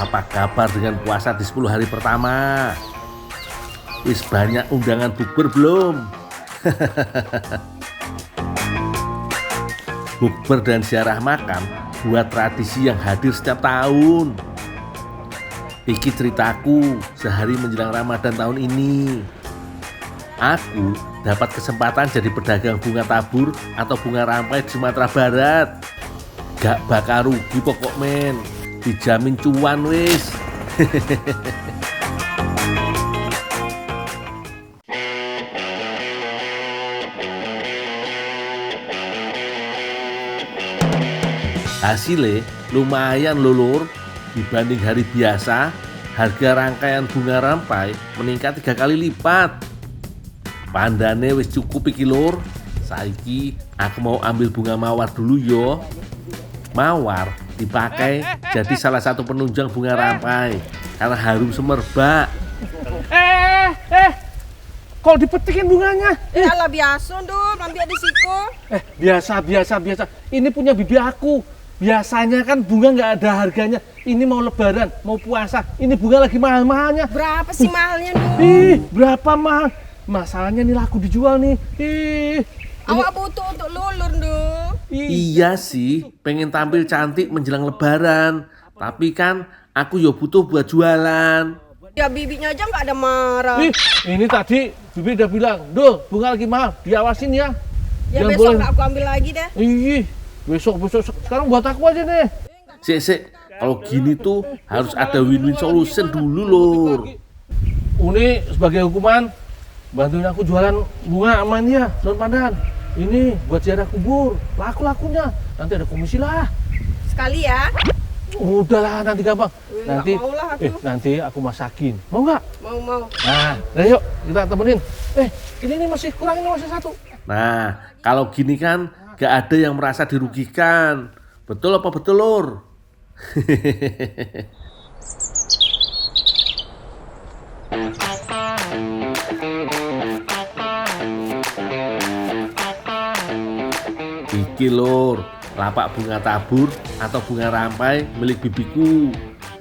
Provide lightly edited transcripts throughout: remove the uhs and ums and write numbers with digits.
Apa kabar dengan puasa di 10 hari pertama? Wis banyak undangan bukber belum? Bukber dan ziarah makam buat tradisi yang hadir setiap tahun. Iki ceritaku sehari menjelang Ramadan tahun ini. Aku dapat kesempatan jadi pedagang bunga tabur atau bunga rampai di Sumatera Barat. Gak bakal rugi pokok men, dijamin cuan wis. Hasilnya lumayan lho, dibanding hari biasa. Harga rangkaian bunga rampai meningkat 3 kali lipat. Pandane wis cukup iki lur. Saiki aku mau ambil bunga mawar dulu yo. Mawar dipakai jadi salah satu penunjang bunga rampai karena harum semerbak. Kok dipetikin bunganya? Alah biasa dong, ambil di siku. Biasa. Ini punya bibi aku. Biasanya kan bunga nggak ada harganya. Ini mau lebaran, mau puasa. Ini bunga lagi mahal-mahalnya. Berapa sih mahalnya dong? Berapa mahal? Masalahnya nih laku dijual nih. Awak butuh untuk lulur dong. Iya sih, pengen tampil cantik menjelang lebaran. Tapi kan aku yo butuh buat jualan. Ya bibinya aja nggak ada marah. Ini tadi bibi udah bilang, Dul, bunga lagi mahal, diawasin ya. Ya Jangan besok boleh. nggak aku ambil lagi deh. Besok. Sekarang buat aku aja nih. Sik, kalau gini tuh harus ada win-win solution dulu lur. Uni sebagai hukuman, bantuin aku jualan bunga aman ya, non pandan. Ini buat ziarah kubur, laku-lakunya. Nanti ada komisi lah. Sekali ya. Udahlah, nanti gampang. Nanti, nggak maulah aku. nanti aku masakin. Mau nggak? Mau. Nah, yuk kita temenin. Ini masih kurang, ini masih satu. Nah, kalau gini kan gak ada yang merasa dirugikan. Betul apa betul lur? Iki lur, lapak bunga tabur atau bunga rampai milik bibiku.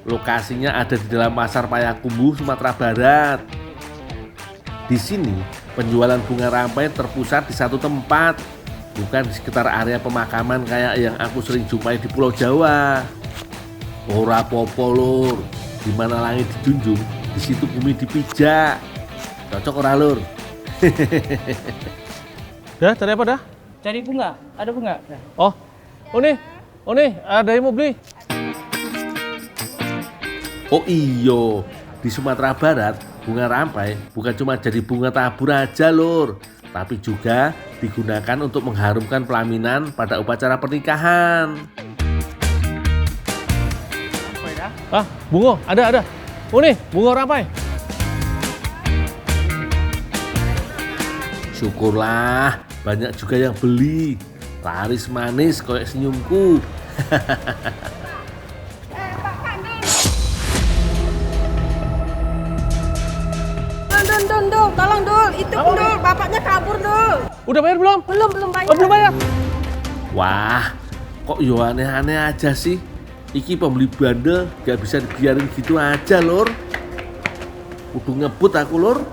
Lokasinya ada di dalam pasar Payakumbuh, Sumatera Barat. Di sini penjualan bunga rampai terpusat di satu tempat, bukan di sekitar area pemakaman kayak yang aku sering jumpai di Pulau Jawa. Ora popo lur, di mana langit dijunjung, di situ bumi dipijak. Cocok ora lur? Dah, cari apa dah? Cari bunga, ada bunga? Oh, Uni, ada yang mau beli? Oh iyo, di Sumatera Barat bunga rampai bukan cuma jadi bunga tabur aja lur, tapi juga digunakan untuk mengharumkan pelaminan pada upacara pernikahan. Bunga, ada. Uni, bunga rampai. Syukurlah, banyak juga yang beli. Laris manis kayak senyumku. Dul, tolong Dul, itu Dul, bapaknya kabur Dul. Udah bayar belum? Belum bayar. Oh, belum bayar. Wah, kok yo aneh-aneh aja sih. Iki pembeli bandel gak bisa dibiarin gitu aja lur. Kudu ngebut aku lur.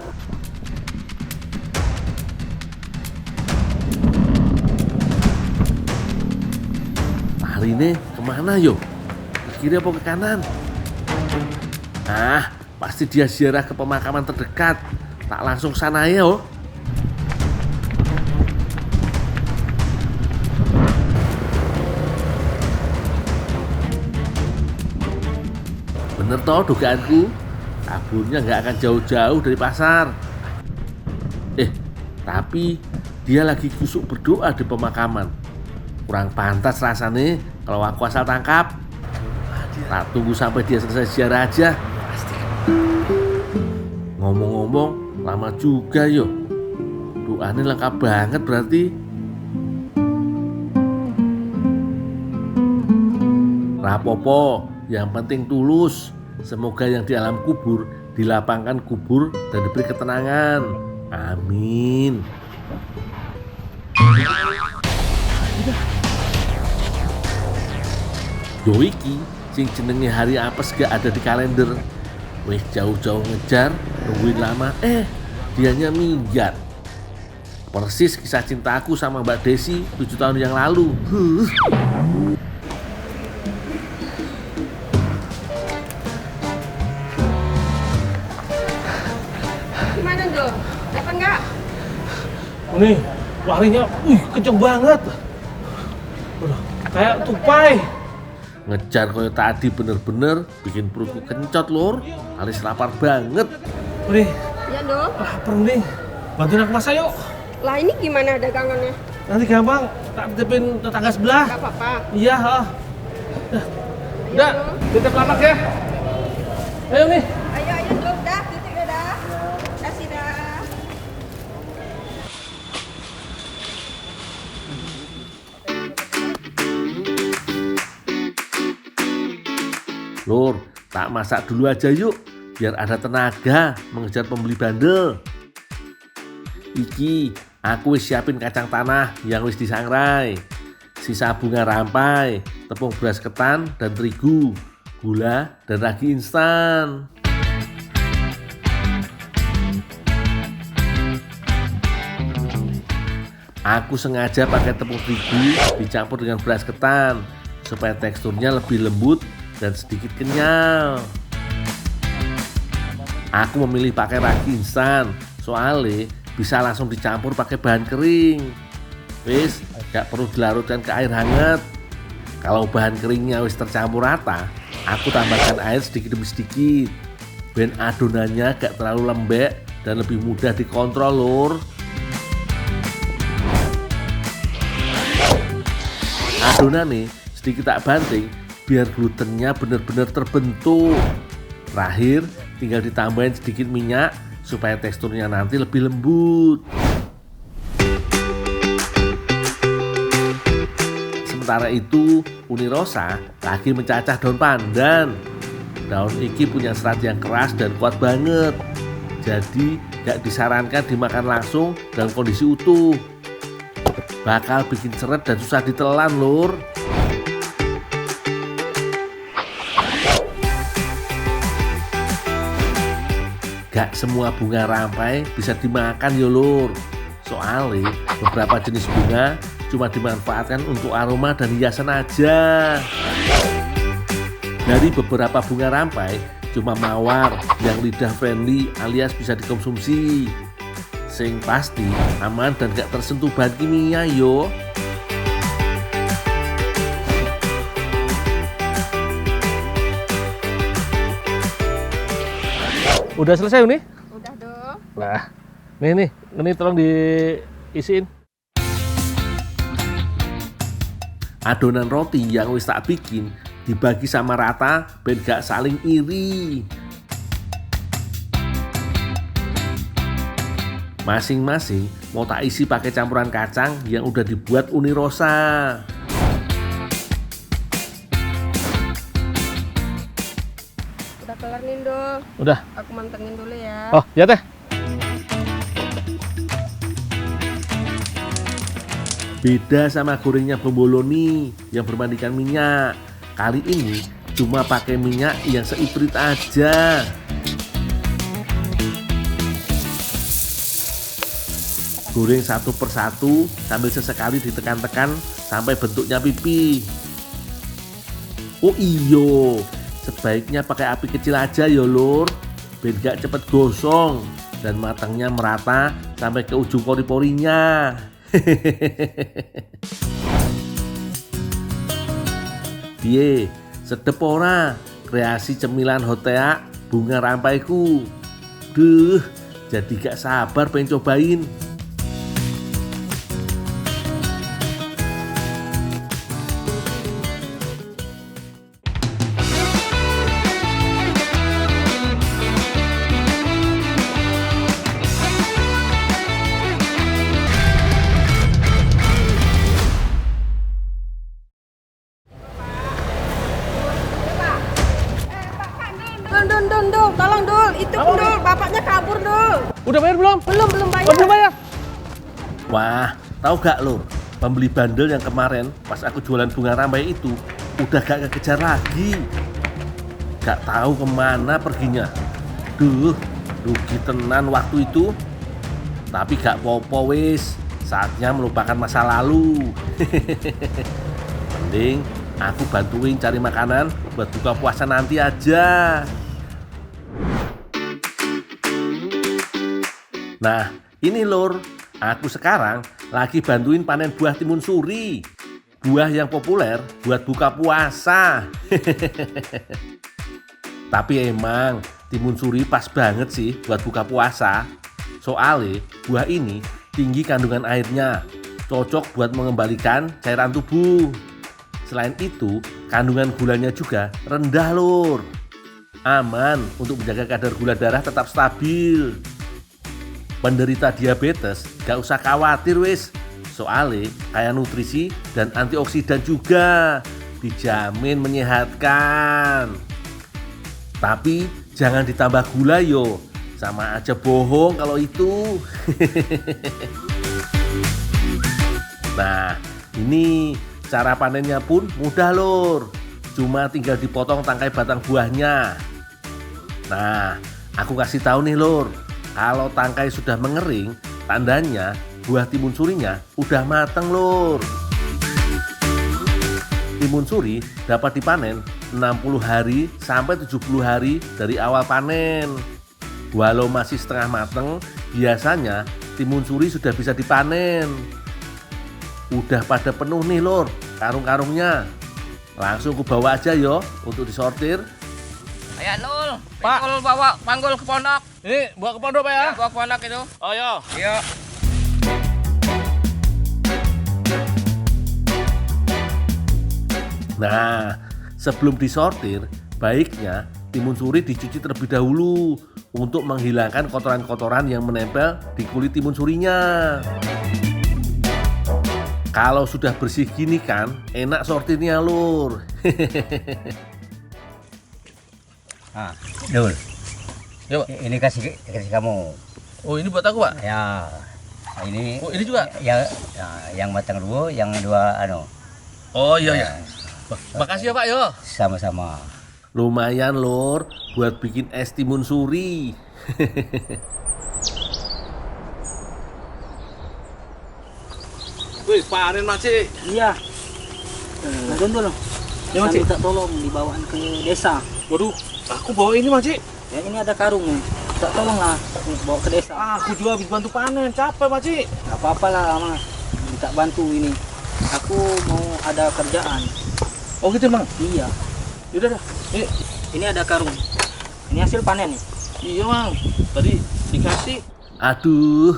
Lari kemana yo? Ke kiri apa ke kanan? Pasti dia ziarah ke pemakaman terdekat. Tak langsung sana ya oh. Bener toh dugaanku, kaburnya nggak akan jauh-jauh dari pasar. Tapi dia lagi kusuk berdoa di pemakaman. Kurang pantas rasanya kalau aku asal tangkap. Tak tunggu sampai dia selesai ziarah aja. Ngomong-ngomong, lama juga yo. Doanya lengkap banget berarti. Rapopo, yang penting tulus. Semoga yang di alam kubur dilapangkan kubur dan diberi ketenangan. Amin. Yo iki Sing jenenge hari apes gak ada di kalender. Wih jauh-jauh ngejar, nungguin lama, dianya minggat. Persis kisah cintaku sama Mbak Desi 7 tahun yang lalu. Gimana Dul? Dapat nggak? Ini larinya, kenceng banget. Udah, kayak tupai. Ngejar koyo tadi bener-bener bikin perutku kencot lur. Alis lapar banget. Nih, Iya Dul. lapar nih. Bantuin aku masak yuk. Lah ini gimana dagangannya? Nanti gampang, tak titipin tetangga sebelah. Gak apa-apa. Iya, Udah, titip lapak ya. Ayo nih. Ayo Dul, dah titik dah. Kasih dah. Lur, tak masak dulu aja yuk, biar ada tenaga mengejar pembeli bandel. Iki, aku wis siapin kacang tanah yang wis disangrai, sisa bunga rampai, tepung beras ketan dan terigu, gula dan ragi instan. Aku sengaja pakai tepung terigu dicampur dengan beras ketan supaya teksturnya lebih lembut dan sedikit kenyal. Aku memilih pakai ragi instan soalnya bisa langsung dicampur pakai bahan kering. Wis, gak perlu dilarutkan ke air hangat. Kalau bahan keringnya wis tercampur rata, aku tambahkan air sedikit demi sedikit. Ben adonannya gak terlalu lembek dan lebih mudah dikontrol lur. Adonan nih sedikit tak banting biar glutennya benar-benar terbentuk. Terakhir tinggal ditambahin sedikit minyak supaya teksturnya nanti lebih lembut. Sementara itu Uni Rosa lagi mencacah daun pandan. Daun iki punya serat yang keras dan kuat banget. Jadi gak disarankan dimakan langsung dalam kondisi utuh. Bakal bikin seret dan susah ditelan lur. Gak semua bunga rampai bisa dimakan ya lur. Soalnya beberapa jenis bunga cuma dimanfaatkan untuk aroma dan hiasan aja. Dari beberapa bunga rampai cuma mawar yang lidah friendly alias bisa dikonsumsi. Sing pasti aman dan gak tersentuh bahan kimia yo. Udah selesai nih? Udah Dul. Nah, ini tolong diisiin. Adonan roti yang wis tak bikin dibagi sama rata ben gak saling iri. Masing-masing mau tak isi pakai campuran kacang yang udah dibuat Uni Rosa. Udah kelar nih Dul. Udah. Aku mantengin dulu ya. Oh, ya teh. Beda sama gorengnya bomboloni yang bermandikan minyak. Kali ini cuma pakai minyak yang seiprit aja. Goreng satu persatu sambil sesekali ditekan-tekan sampai bentuknya pipi. Oh iyo, sebaiknya pakai api kecil aja ya lur, biar gak cepet gosong dan matangnya merata sampai ke ujung pori-porinya. Piye, sedep ora kreasi cemilan hotea bunga rampaiku. Duh, jadi gak sabar pengen cobain. Dul, tolong Dul, itu Dul, bapaknya kabur Dul. Udah bayar belum? Belum bayar. Oh, belum bayar. Wah, tahu gak lur, pembeli bandel yang kemarin pas aku jualan bunga rampai itu udah gak kekejar lagi. gak tahu kemana perginya. Duh, rugi tenan waktu itu. Tapi gak popo wis, saatnya melupakan masa lalu. Mending aku bantuin cari makanan buat buka puasa nanti aja. Nah, ini lur, aku sekarang lagi bantuin panen buah timun suri. Buah yang populer buat buka puasa. Tapi emang timun suri pas banget sih buat buka puasa. Soalnya buah ini tinggi kandungan airnya, cocok buat mengembalikan cairan tubuh. Selain itu, kandungan gulanya juga rendah lur. Aman untuk menjaga kadar gula darah tetap stabil. Penderita diabetes gak usah khawatir wis. Soalnya kaya nutrisi dan antioksidan juga. Dijamin menyehatkan. Tapi jangan ditambah gula yo, sama aja bohong kalau itu. Nah, ini cara panennya pun mudah lur. Cuma tinggal dipotong tangkai batang buahnya. Nah, aku kasih tahu nih lur, kalau tangkai sudah mengering, tandanya buah timun surinya udah mateng lur. Timun suri dapat dipanen 60 hari sampai 70 hari dari awal panen. Walau masih setengah mateng, biasanya timun suri sudah bisa dipanen. Udah pada penuh nih lur karung-karungnya. Langsung ku bawa aja yo untuk disortir. Ayo Nul, Pak. Pikul bawa panggul ke pondok. Ini bawa ke pondok Pak ya? Ya, bawa ke pondok itu. Oh yo. Yuk. Nah, sebelum disortir, baiknya timun suri dicuci terlebih dahulu untuk menghilangkan kotoran-kotoran yang menempel di kulit timun surinya. Kalau sudah bersih gini kan, enak sortirnya lur. Ah, Dul, Ya Pak. ini kasih kamu. Oh ini buat aku Pak? Ya, ini. Oh ini juga? Ya, yang matang dua, yang dua Oh iya ya, Makasih ya Pak yo. sama-sama. Lumayan lur buat bikin es timun suri. Wih, panen Makcik. Iya. Dul. Ya, Saya Cik. minta tolong dibawaan ke desa. Waduh, aku bawa ini Makcik. Ya ini ada karung. Tak tolonglah bawa ke desa. Aku juga habis bantu panen, capek Makcik. Gak apa-apa lah Mas. Minta bantu ini. Aku mau ada kerjaan. Oh gitu Bang. Iya. Yaudah dah. Ini ada karung. Ini hasil panen nih. Iya Bang. Tadi dikasih. Aduh,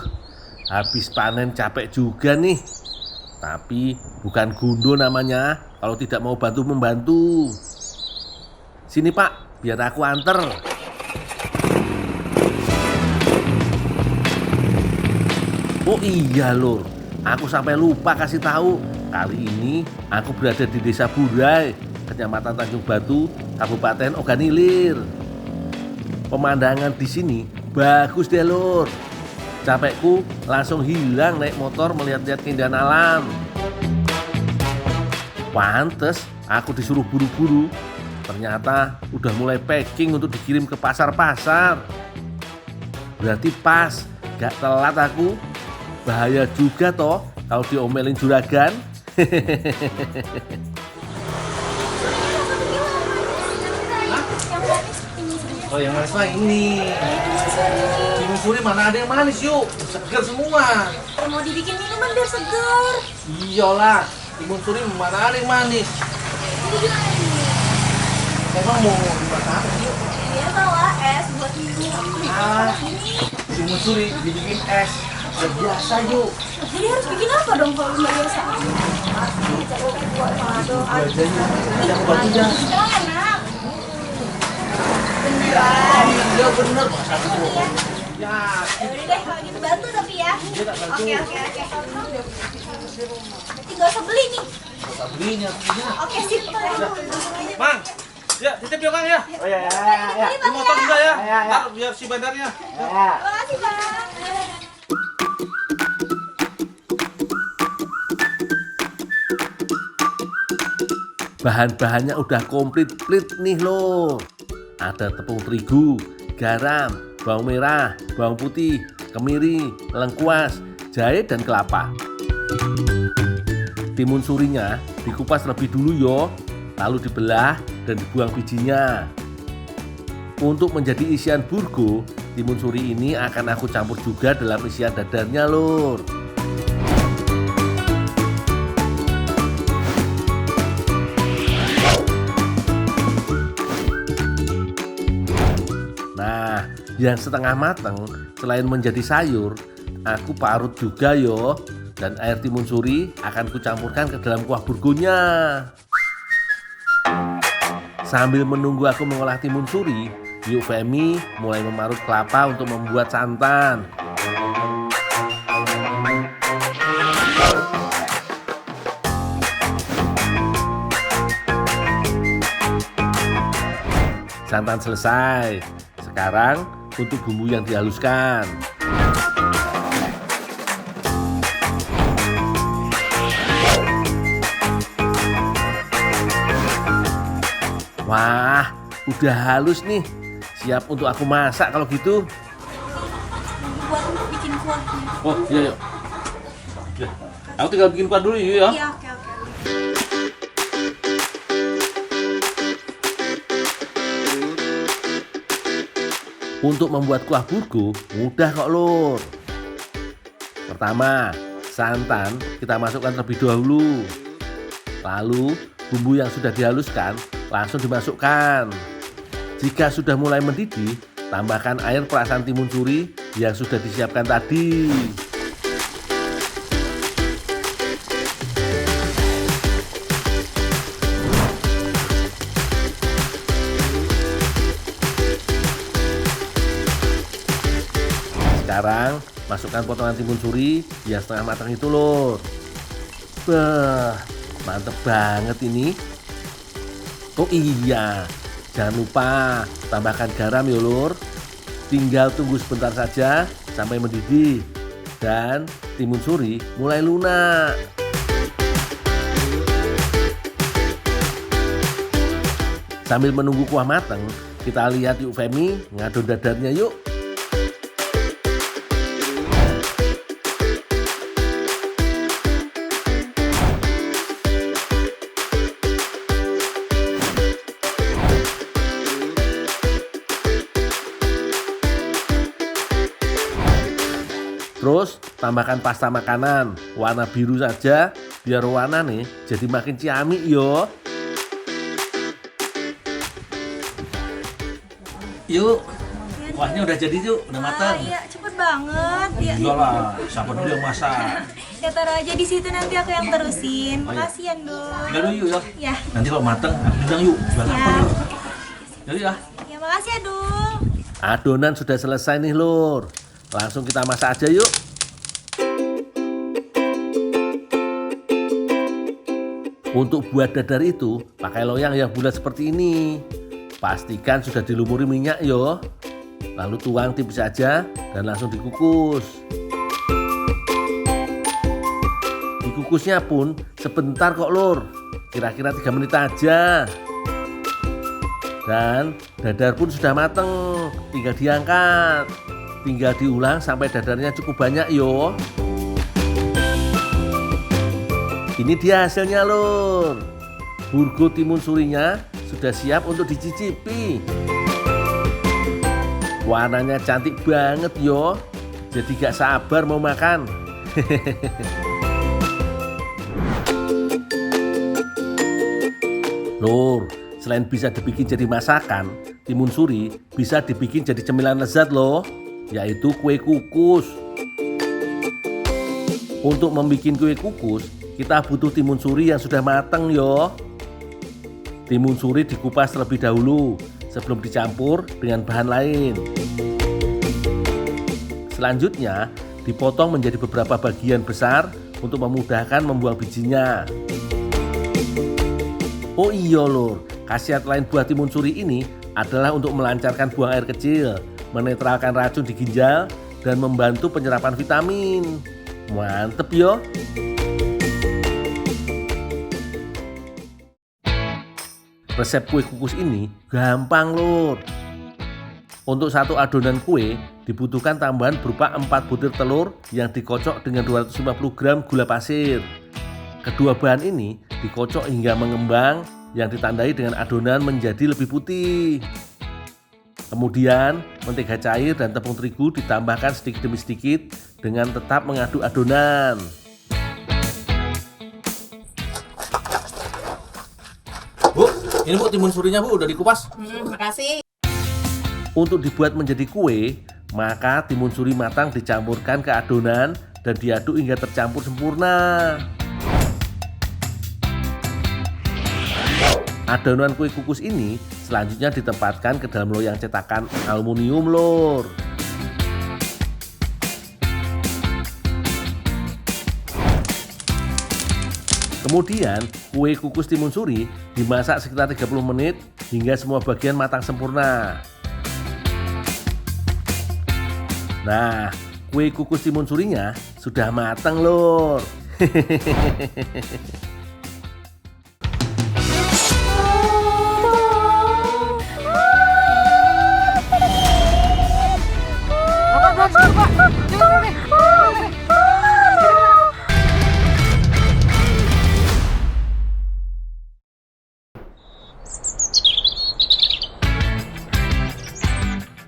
habis panen capek juga nih. Tapi bukan gundo namanya kalau tidak mau bantu-membantu. Sini Pak, biar aku anter. Oh iya lur, aku sampai lupa kasih tahu. Kali ini aku berada di Desa Burai, Kecamatan Tanjung Batu, Kabupaten Ogan Ilir. Pemandangan di sini bagus deh lur. Capekku langsung hilang naik motor melihat-lihat keindahan alam. Pantes aku disuruh buru-buru. Ternyata udah mulai packing untuk dikirim ke pasar-pasar. Berarti pas, gak telat aku. Bahaya juga toh kalau diomelin juragan. Oh yang manis mah ini. Timun suri mana ada yang manis yuk. Segar semua. Mau dibikin minuman biar segar. Iyalah, timun suri mana ada yang manis. Emang mau dibuat apa sih yuk? Iya bawa es buat minum. Ah, timun suri dibikin es. Udah biasa yuk. Jadi harus bikin apa dong kalau nggak biasa? Gua aja yuk. Nanti aku bantu dah. Sekarang enak. Beneran. Iya bener masa itu. Ya, Yaudah deh kalau gitu bantu tapi ya. dia tak bantu. Oke. Berarti nggak usah beli nih. Tak belinya. Oke sip. Mang, ya titip ya Mang ya. Oh ya, ya. Di motor juga ya. Ya. Ntar biar si bandarnya. Terima kasih bang. Bahan-bahannya udah komplit nih loh. ada tepung terigu, garam, bawang merah, bawang putih, kemiri, lengkuas, jahe, dan kelapa. Timun surinya dikupas terlebih dulu yo, lalu dibelah dan dibuang bijinya. Untuk menjadi isian burgo, timun suri ini akan aku campur juga dalam isian dadarnya lur. Nah, yang setengah mateng selain menjadi sayur, aku parut juga yo. Dan air timun suri akan kucampurkan ke dalam kuah burgonya. Sambil menunggu aku mengolah timun suri, yuk Femi mulai memarut kelapa untuk membuat santan. Santan selesai. Sekarang untuk bumbu yang dihaluskan. Wah, udah halus nih. Siap untuk aku masak kalau gitu. Buat bikin kuahnya. Oh iya yuk. Ya. Aku tinggal bikin kuah dulu yuk ya. Iya, oke. Untuk membuat kuah burgo mudah kok lur. Pertama, santan kita masukkan terlebih dahulu. Lalu bumbu yang sudah dihaluskan langsung dimasukkan. Jika sudah mulai mendidih, tambahkan air perasan timun suri yang sudah disiapkan tadi. Sekarang masukkan potongan timun suri yang setengah matang itu lur. Mantep banget ini. Oh iya, jangan lupa tambahkan garam ya lur. Tinggal tunggu sebentar saja sampai mendidih dan timun suri mulai lunak. Sambil menunggu kuah matang, kita lihat yuk Femi ngadon dadarnya yuk. Terus tambahkan pasta makanan warna biru saja biar warna nih jadi makin ciamik yo. Yuk. Kuahnya udah jadi yuk, udah matang. Iya, cepet banget. Ya. Enggak lah, siapa dulu yang masak? Ya taruh aja di situ nanti aku yang terusin. Makasih ya, Dul. Udah dulu yuk ya. Ya. Nanti kalau matang, aku bilang yuk, jual Ya. apa yuk. Jadi ya. Ya, makasih ya, Dul. Adonan sudah selesai nih lur. Langsung kita masak aja yuk. Untuk buat dadar itu pakai loyang yang bulat seperti ini. Pastikan sudah dilumuri minyak yo. Lalu tuang tipis saja dan langsung dikukus. Dikukusnya pun sebentar kok lur. Kira-kira 3 menit aja. Dan dadar pun sudah mateng. Tinggal diangkat. Tinggal diulang sampai dadarnya cukup banyak yo. Ini dia hasilnya lur. Burgo timun surinya sudah siap untuk dicicipi. Warnanya cantik banget yo. Jadi gak sabar mau makan. Lur, selain bisa dibikin jadi masakan, timun suri bisa dibikin jadi cemilan lezat loh, yaitu kue kukus. Untuk membuat kue kukus, kita butuh timun suri yang sudah matang yo. Timun suri dikupas terlebih dahulu sebelum dicampur dengan bahan lain. Selanjutnya, dipotong menjadi beberapa bagian besar untuk memudahkan membuang bijinya. Oh iya lur, khasiat lain buah timun suri ini adalah untuk melancarkan buang air kecil, menetralkan racun di ginjal, dan membantu penyerapan vitamin. Mantep yo. Resep kue kukus ini gampang lur. Untuk satu adonan kue dibutuhkan tambahan berupa 4 butir telur yang dikocok dengan 250 gram gula pasir. Kedua bahan ini dikocok hingga mengembang yang ditandai dengan adonan menjadi lebih putih. Kemudian mentega cair dan tepung terigu ditambahkan sedikit demi sedikit dengan tetap mengaduk adonan. Bu, ini Bu timun surinya Bu udah dikupas. Makasih. Untuk dibuat menjadi kue, maka timun suri matang dicampurkan ke adonan dan diaduk hingga tercampur sempurna. Adonan kue kukus ini selanjutnya ditempatkan ke dalam loyang cetakan aluminium lur. Kemudian kue kukus timun suri dimasak sekitar 30 menit hingga semua bagian matang sempurna. Nah, kue kukus timun surinya sudah matang lur.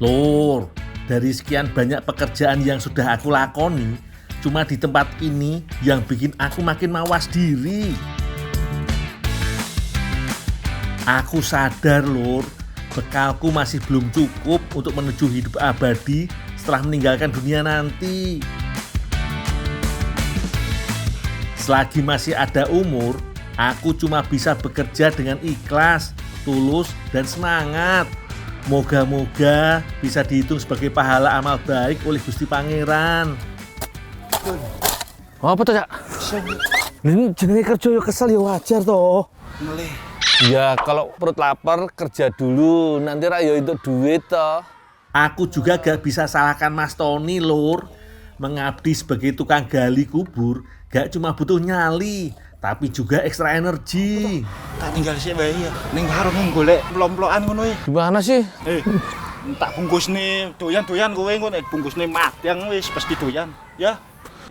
Lur, dari sekian banyak pekerjaan yang sudah aku lakoni, cuma di tempat ini yang bikin aku makin mawas diri. Aku sadar lur, bekalku masih belum cukup untuk menuju hidup abadi setelah meninggalkan dunia nanti. Selagi masih ada umur, aku cuma bisa bekerja dengan ikhlas, tulus, dan semangat. Moga-moga bisa dihitung sebagai pahala amal baik oleh Gusti Pangeran. Apa tuh, Cak? Ini jenenge kerja yo kesel yo wajar toh. Ya kalau perut lapar kerja dulu, nanti ra yo entuk duit toh. Aku juga gak bisa salahkan Mas Tony lur. Mengabdi sebagai tukang gali kubur gak cuma butuh nyali, tapi juga ekstra energi. Tak tinggal sih bae ya. Ning warung golek plom-plokan ngono iki. Gimana sih? Tak bungkusne doyan-doyan kowe engko nek bungkusne madang wis pasti doyan, ya.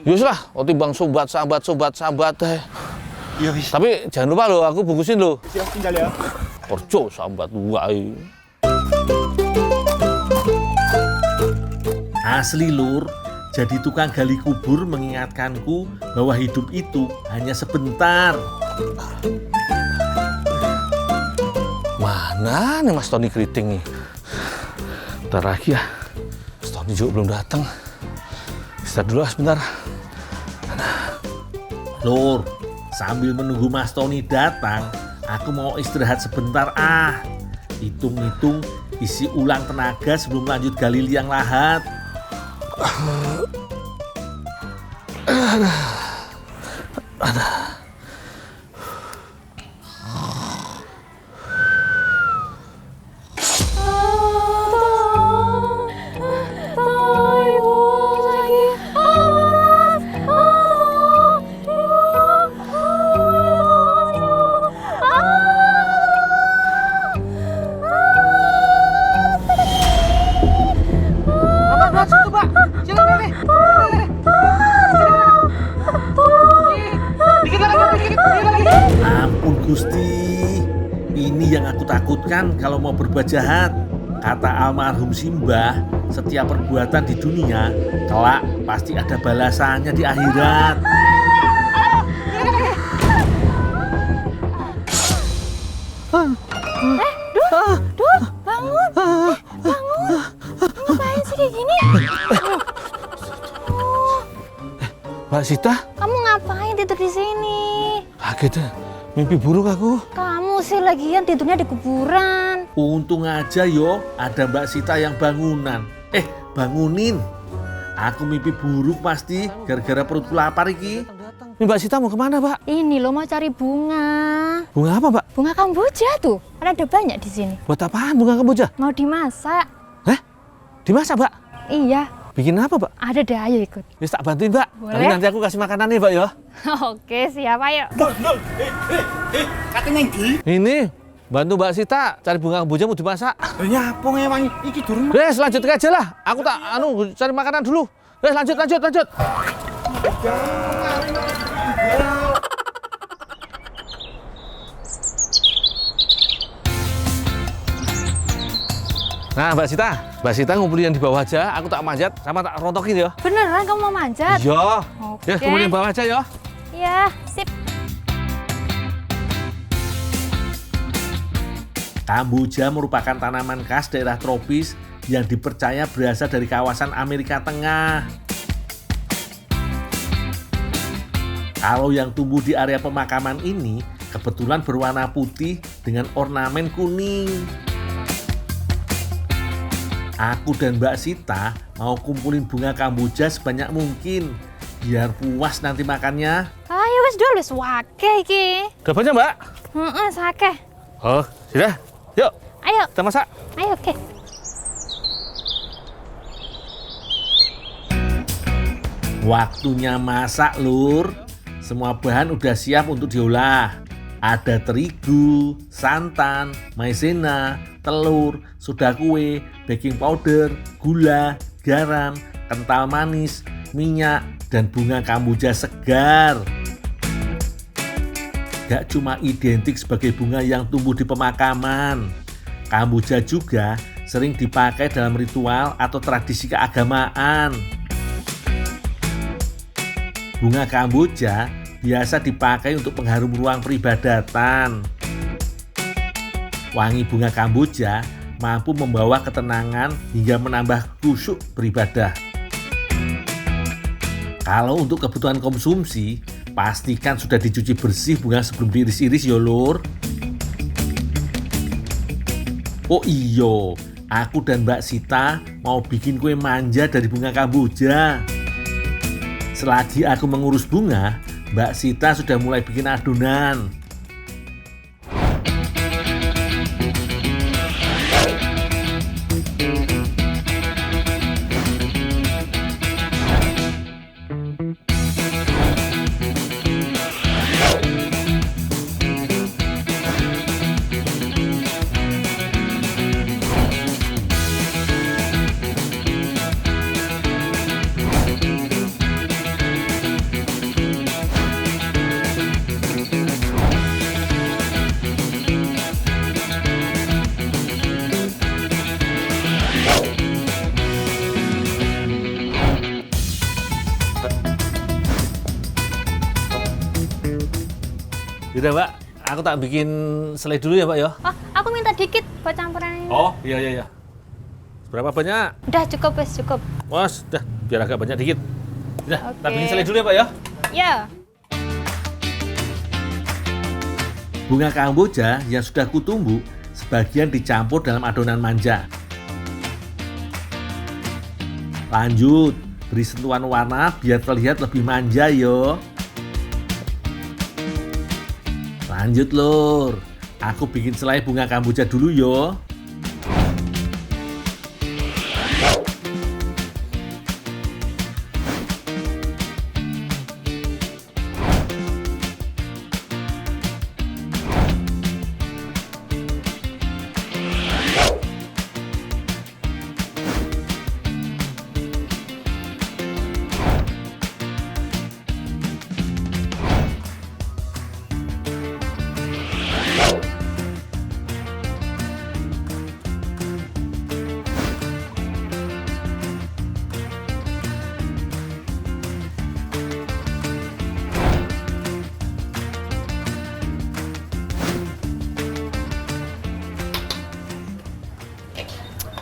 Yus lah, timbang sambat teh. Ya wis. Tapi jangan lupa loh, aku bungkusin loh. Siap tinggal ya. Kerja sambat wae. Asli lur, jadi tukang gali kubur mengingatkanku bahwa hidup itu hanya sebentar. Mana nih Mas Tony keriting nih? Bentar lagi ya. Mas Tony juga belum datang. Istirahat dulu sebentar. Lur, sambil menunggu Mas Tony datang, aku mau istirahat sebentar ah. Hitung-hitung isi ulang tenaga sebelum lanjut gali liang lahat. Ampun Gusti, ini yang aku takutkan kalau mau berbuat jahat. Kata almarhum Simbah, setiap perbuatan di dunia kelak pasti ada balasannya di akhirat. Dul, bangun. Bangun. Ngapain sih kayak gini? Mbak Sita, Kamu ngapain tidur di sini? kaget deh. Mimpi buruk aku. Kamu sih lagian tidurnya di kuburan. Untung aja yo ada Mbak Sita yang bangunan. Bangunin. Aku mimpi buruk pasti gara-gara perutku lapar iki. Ini Mbak Sita mau kemana, Pak? Ini lo mau cari bunga. Bunga apa, Pak? Bunga kamboja tuh. Ada banyak di sini. Buat apaan bunga kamboja? Mau dimasak. Dimasak, Pak? Iya. Bikin apa, Pak? Ada deh, ayo ikut. Bisa tak bantuin, Pak. Boleh. Tapi nanti aku kasih makanannya, Pak ya. Oke, siap ayo. Katanya ndi? Ini Bantu Mbak Sita cari bunga kamboja mau dimasak. Nyapa ngewangi iki durung. Wes lanjut aja lah. Aku tak cari makanan dulu. Wes lanjut. Nah Mbak Sita ngumpulin yang di bawah aja. Aku tak manjat sama tak rontokin ya. Beneran kamu mau manjat? Iya. Oke. Ya ngumpulin bawah aja ya. Iya, sip. Kamboja merupakan tanaman khas daerah tropis yang dipercaya berasal dari kawasan Amerika Tengah. Kalau yang tumbuh di area pemakaman ini kebetulan berwarna putih dengan ornamen kuning. Aku dan Mbak Sita mau kumpulin bunga kamboja sebanyak mungkin biar puas nanti makannya. Ayo wes dulu, wes wake iki. Udah banyak Mbak? Sake. Oh sudah. Yuk Ayo, kita masak. ayo oke. Waktunya masak, Lur. Semua bahan udah siap untuk diolah. Ada terigu, santan, maizena, telur, soda kue, baking powder, gula, garam, kental manis, minyak, dan bunga kamboja segar. Gak cuma identik sebagai bunga yang tumbuh di pemakaman. Kamboja juga sering dipakai dalam ritual atau tradisi keagamaan. Bunga kamboja biasa dipakai untuk pengharum ruang peribadatan. Wangi bunga kamboja mampu membawa ketenangan hingga menambah khusyuk beribadah. Kalau untuk kebutuhan konsumsi, pastikan sudah dicuci bersih bunga sebelum diiris-iris ya Lur. Oh iyo, aku dan Mbak Sita mau bikin kue manja dari bunga kamboja. Selagi aku mengurus bunga, Mbak Sita sudah mulai bikin adonan. Yaudah Mbak, aku tak bikin selai dulu ya Mbak ya. Oh, aku minta dikit buat campuran ini. Oh iya. Berapa banyak? Udah cukup wes, cukup. Mas, dah biar agak banyak dikit. Udah, tak Oke. bikin selai dulu ya Mbak ya. Ya. Bunga kamboja yang sudah kutumbuk sebagian dicampur dalam adonan manja. Lanjut, beri sentuhan warna biar terlihat lebih manja yo. Lanjut Lur, aku bikin selai bunga kamboja dulu yo.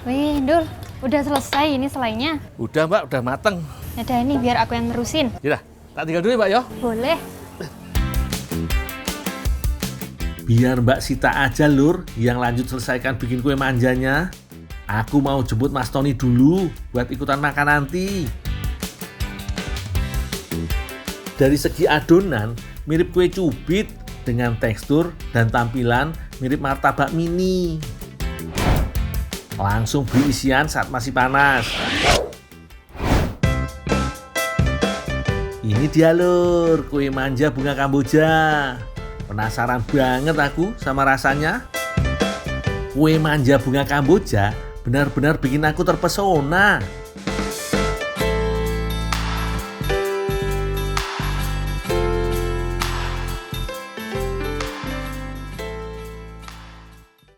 Wih, Dul, udah selesai ini selainya. Udah Mbak, udah mateng. Yaudah ini biar aku yang nerusin. Yaudah, tak tinggal dulu ya Mbak ya. Boleh. Biar Mbak Sita aja Lur yang lanjut selesaikan bikin kue manjanya. Aku mau jemput Mas Tony dulu buat ikutan makan nanti. Dari segi adonan mirip kue cubit dengan tekstur dan tampilan mirip martabak mini. Langsung beri isian saat masih panas. Ini dia Lur, kue manja bunga kamboja. Penasaran banget aku sama rasanya. Kue manja bunga Kamboja benar-benar bikin aku terpesona.